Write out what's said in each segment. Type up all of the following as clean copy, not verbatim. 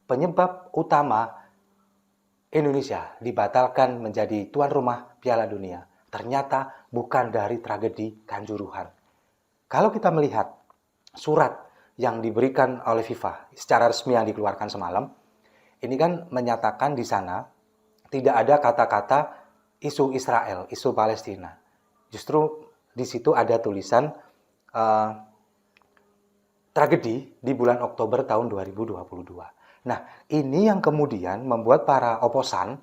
penyebab utama Indonesia dibatalkan menjadi tuan rumah Piala Dunia ternyata bukan dari tragedi Kanjuruhan. Kalau kita melihat surat yang diberikan oleh FIFA secara resmi yang dikeluarkan semalam, ini kan menyatakan di sana tidak ada kata-kata isu Israel, isu Palestina. Justru di situ ada tulisan tragedi di bulan Oktober tahun 2022. Nah, ini yang kemudian membuat para oposan,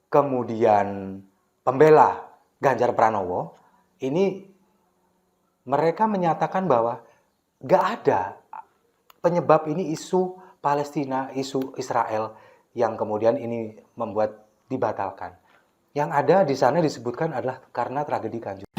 kemudian pembela Ganjar Pranowo, ini mereka menyatakan bahwa nggak ada penyebab ini isu Palestina, isu Israel yang kemudian ini membuat dibatalkan. Yang ada di sana disebutkan adalah karena tragedi Kanjuruhan.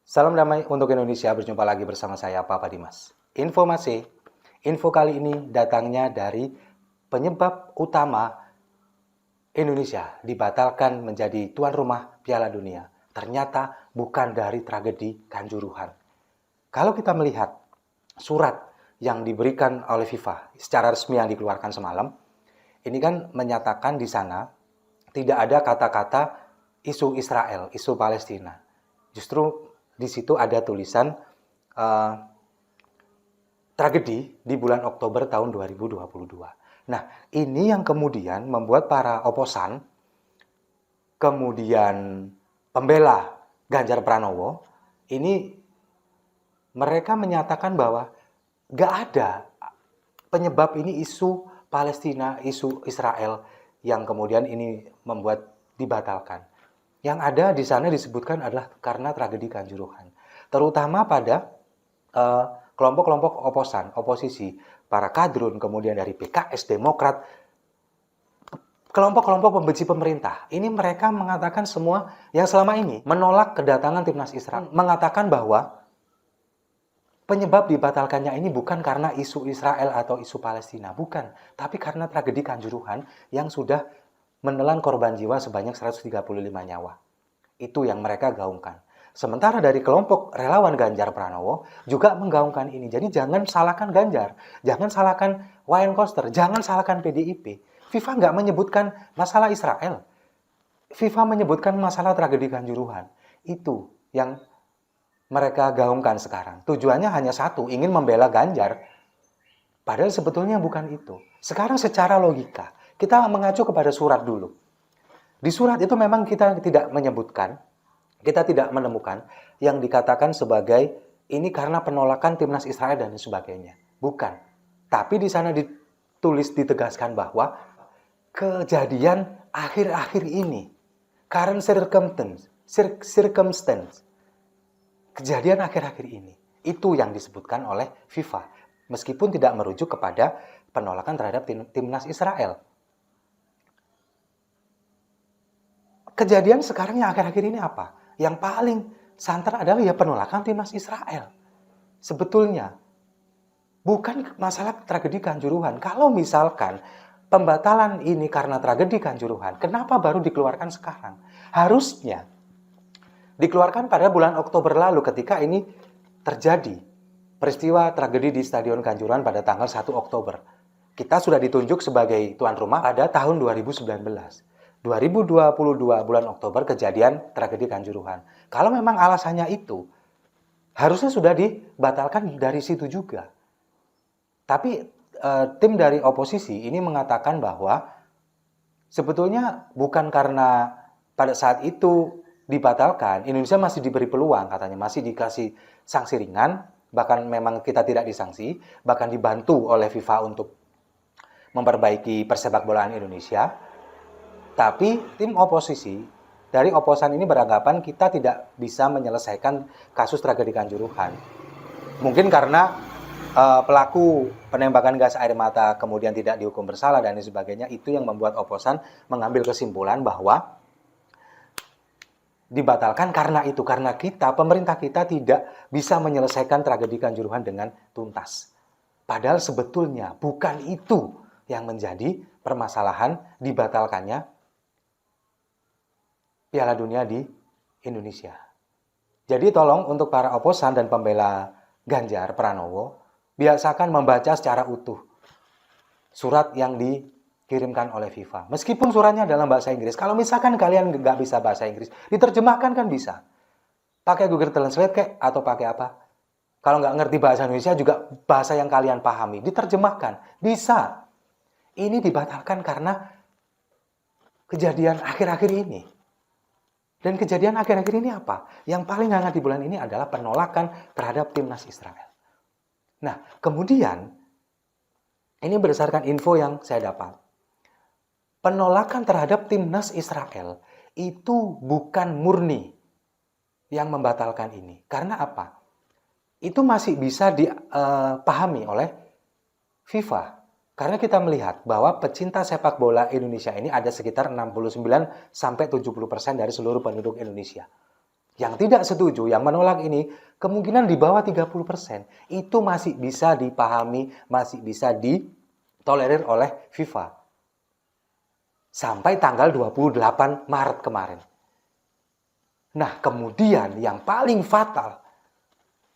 Salam damai untuk Indonesia, berjumpa lagi bersama saya, Papa Dimas. Info kali ini datangnya dari penyebab utama Indonesia dibatalkan menjadi tuan rumah Piala Dunia. Ternyata bukan dari tragedi Kanjuruhan. Kalau kita melihat surat yang diberikan oleh FIFA secara resmi yang dikeluarkan semalam, ini kan menyatakan di sana tidak ada kata-kata isu Israel, isu Palestina. Justru di situ ada tulisan tragedi di bulan Oktober tahun 2022. Nah, ini yang kemudian membuat para oposan, kemudian pembela Ganjar Pranowo, ini mereka menyatakan bahwa nggak ada penyebab ini isu Palestina, isu Israel yang kemudian ini membuat dibatalkan. Yang ada di sana disebutkan adalah karena tragedi Kanjuruhan. Terutama pada kelompok-kelompok oposisi, para kadrun, kemudian dari PKS, Demokrat, kelompok-kelompok pembenci pemerintah. Ini mereka mengatakan semua yang selama ini menolak kedatangan timnas Israel. Mengatakan bahwa penyebab dibatalkannya ini bukan karena isu Israel atau isu Palestina. Bukan. Tapi karena tragedi Kanjuruhan yang sudah menelan korban jiwa sebanyak 135 nyawa. Itu yang mereka gaungkan. Sementara dari kelompok relawan Ganjar Pranowo juga menggaungkan ini. Jadi jangan salahkan Ganjar, jangan salahkan Wayan Koster, jangan salahkan PDIP. FIFA nggak menyebutkan masalah Israel. FIFA menyebutkan masalah tragedi Kanjuruhan. Itu yang mereka gaungkan sekarang. Tujuannya hanya satu, ingin membela Ganjar. Padahal sebetulnya bukan itu. Sekarang secara logika, kita mengacu kepada surat dulu. Di surat itu memang kita tidak menyebutkan, kita tidak menemukan yang dikatakan sebagai ini karena penolakan timnas Israel dan sebagainya. Bukan. Tapi di sana ditulis, ditegaskan bahwa kejadian akhir-akhir ini, current circumstance, kejadian akhir-akhir ini, itu yang disebutkan oleh FIFA. Meskipun tidak merujuk kepada penolakan terhadap timnas Israel. Kejadian sekarang yang akhir-akhir ini apa? Yang paling santer adalah ya penolakan timnas Israel. Sebetulnya, bukan masalah tragedi Kanjuruhan. Kalau misalkan pembatalan ini karena tragedi Kanjuruhan, kenapa baru dikeluarkan sekarang? Harusnya dikeluarkan pada bulan Oktober lalu ketika ini terjadi peristiwa tragedi di Stadion Kanjuruhan pada tanggal 1 Oktober. Kita sudah ditunjuk sebagai tuan rumah pada tahun 2019. 2022 bulan Oktober kejadian tragedi Kanjuruhan. Kalau memang alasannya itu, harusnya sudah dibatalkan dari situ juga. Tapi tim dari oposisi ini mengatakan bahwa sebetulnya bukan karena pada saat itu dibatalkan, Indonesia masih diberi peluang katanya, masih dikasih sanksi ringan, bahkan memang kita tidak disanksi, bahkan dibantu oleh FIFA untuk memperbaiki persepakbolaan Indonesia. Tapi tim oposisi dari oposan ini beranggapan kita tidak bisa menyelesaikan kasus tragedi Kanjuruhan. Mungkin karena pelaku penembakan gas air mata kemudian tidak dihukum bersalah dan sebagainya, itu yang membuat oposan mengambil kesimpulan bahwa dibatalkan karena itu, karena pemerintah kita tidak bisa menyelesaikan tragedi Kanjuruhan dengan tuntas. Padahal sebetulnya bukan itu yang menjadi permasalahan dibatalkannya Piala Dunia di Indonesia. Jadi tolong untuk para oposan dan pembela Ganjar Pranowo, biasakan membaca secara utuh surat yang dikirimkan oleh FIFA. Meskipun suratnya dalam bahasa Inggris, kalau misalkan kalian nggak bisa bahasa Inggris, diterjemahkan kan bisa. Pakai Google Translate kayak atau pakai apa? Kalau nggak ngerti bahasa Indonesia juga bahasa yang kalian pahami, diterjemahkan. Bisa. Ini dibatalkan karena kejadian akhir-akhir ini. Dan kejadian akhir-akhir ini apa? Yang paling hangat di bulan ini adalah penolakan terhadap timnas Israel. Nah, kemudian, ini berdasarkan info yang saya dapat. Penolakan terhadap timnas Israel itu bukan murni yang membatalkan ini. Karena apa? Itu masih bisa dipahami oleh FIFA. Karena kita melihat bahwa pecinta sepak bola Indonesia ini ada sekitar 69-70% dari seluruh penduduk Indonesia. Yang tidak setuju, yang menolak ini, kemungkinan di bawah 30%. Itu masih bisa dipahami, masih bisa ditolerir oleh FIFA. Sampai tanggal 28 Maret kemarin. Nah, kemudian yang paling fatal,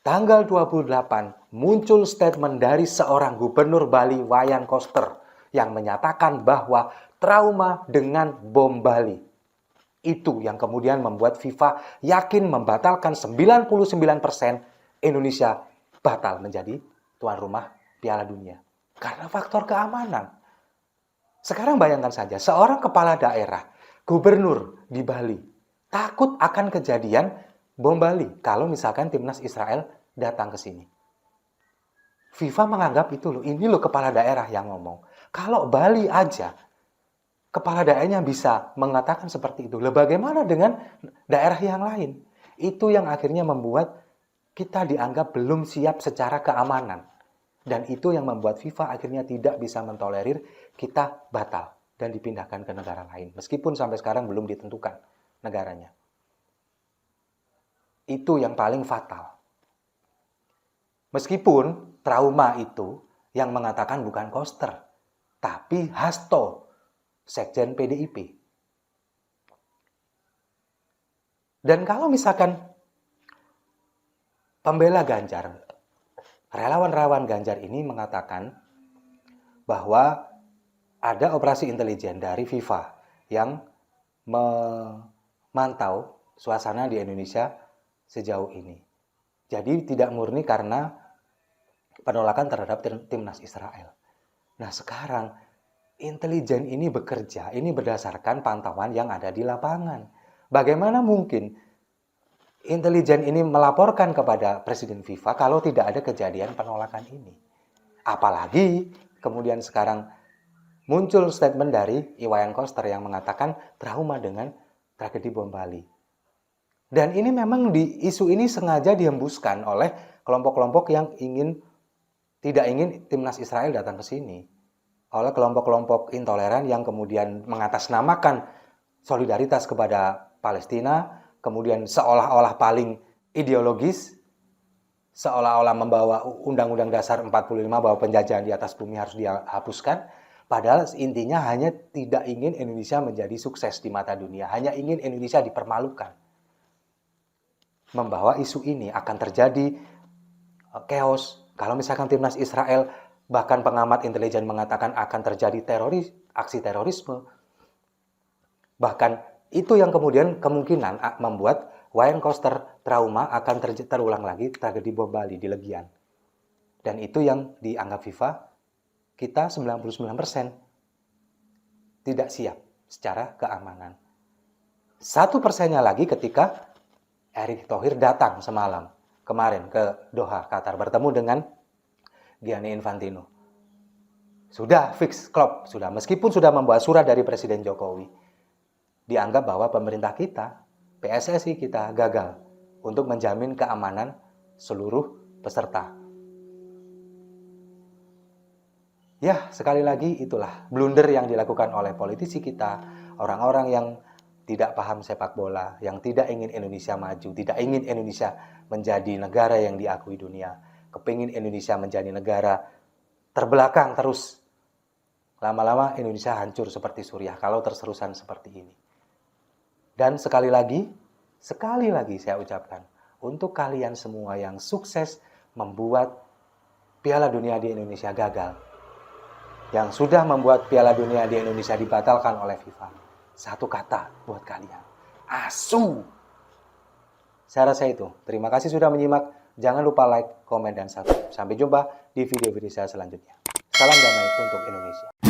tanggal 28 muncul statement dari seorang gubernur Bali, Wayan Koster, yang menyatakan bahwa trauma dengan bom Bali. Itu yang kemudian membuat FIFA yakin membatalkan 99% Indonesia batal menjadi tuan rumah Piala Dunia. Karena faktor keamanan. Sekarang bayangkan saja, seorang kepala daerah, gubernur di Bali, takut akan kejadian bom Bali kalau misalkan timnas Israel datang ke sini. FIFA menganggap itu loh, ini loh kepala daerah yang ngomong. Kalau Bali aja, kepala daerahnya bisa mengatakan seperti itu. Lah bagaimana dengan daerah yang lain? Itu yang akhirnya membuat kita dianggap belum siap secara keamanan. Dan itu yang membuat FIFA akhirnya tidak bisa mentolerir kita batal dan dipindahkan ke negara lain. Meskipun sampai sekarang belum ditentukan negaranya. Itu yang paling fatal. Meskipun trauma itu yang mengatakan bukan Koster, tapi Hasto, Sekjen PDIP. Dan kalau misalkan pembela Ganjar, relawan-relawan Ganjar ini mengatakan bahwa ada operasi intelijen dari FIFA yang memantau suasana di Indonesia sejauh ini. Jadi tidak murni karena penolakan terhadap timnas Israel. Nah sekarang intelijen ini bekerja, ini berdasarkan pantauan yang ada di lapangan. Bagaimana mungkin intelijen ini melaporkan kepada Presiden FIFA kalau tidak ada kejadian penolakan ini? Apalagi kemudian sekarang muncul statement dari Iwayan Koster yang mengatakan trauma dengan tragedi bom Bali. Dan ini memang isu ini sengaja dihembuskan oleh kelompok-kelompok yang tidak ingin timnas Israel datang ke sini. Oleh kelompok-kelompok intoleran yang kemudian mengatasnamakan solidaritas kepada Palestina, kemudian seolah-olah paling ideologis, seolah-olah membawa Undang-Undang Dasar 45 bahwa penjajahan di atas bumi harus dihapuskan, padahal intinya hanya tidak ingin Indonesia menjadi sukses di mata dunia, hanya ingin Indonesia dipermalukan. Membawa isu ini akan terjadi chaos. Kalau misalkan timnas Israel, bahkan pengamat intelijen mengatakan akan terjadi aksi terorisme. Bahkan itu yang kemudian kemungkinan membuat Wayan Koster trauma akan terulang lagi tragedi bom Bali di Legian. Dan itu yang dianggap FIFA, kita 99% tidak siap secara keamanan. 1%-nya lagi ketika Erick Thohir datang semalam kemarin ke Doha, Qatar, bertemu dengan Gianni Infantino. Sudah fix, klop, sudah. Meskipun sudah membawa surat dari Presiden Jokowi, dianggap bahwa pemerintah kita, PSSI kita gagal untuk menjamin keamanan seluruh peserta. Ya, sekali lagi itulah blunder yang dilakukan oleh politisi kita, orang-orang yang tidak paham sepak bola, yang tidak ingin Indonesia maju, tidak ingin Indonesia menjadi negara yang diakui dunia, kepingin Indonesia menjadi negara terbelakang terus Lama-lama Indonesia hancur seperti Suriah kalau terus-terusan seperti ini. Dan sekali lagi saya ucapkan, untuk kalian semua yang sukses membuat Piala Dunia di Indonesia gagal, yang sudah membuat Piala Dunia di Indonesia dibatalkan oleh FIFA, satu kata buat kalian, asu. Saya rasa itu. Terima kasih sudah menyimak. Jangan lupa like, komen, dan subscribe. Sampai jumpa di video-video saya selanjutnya. Salam damai untuk Indonesia.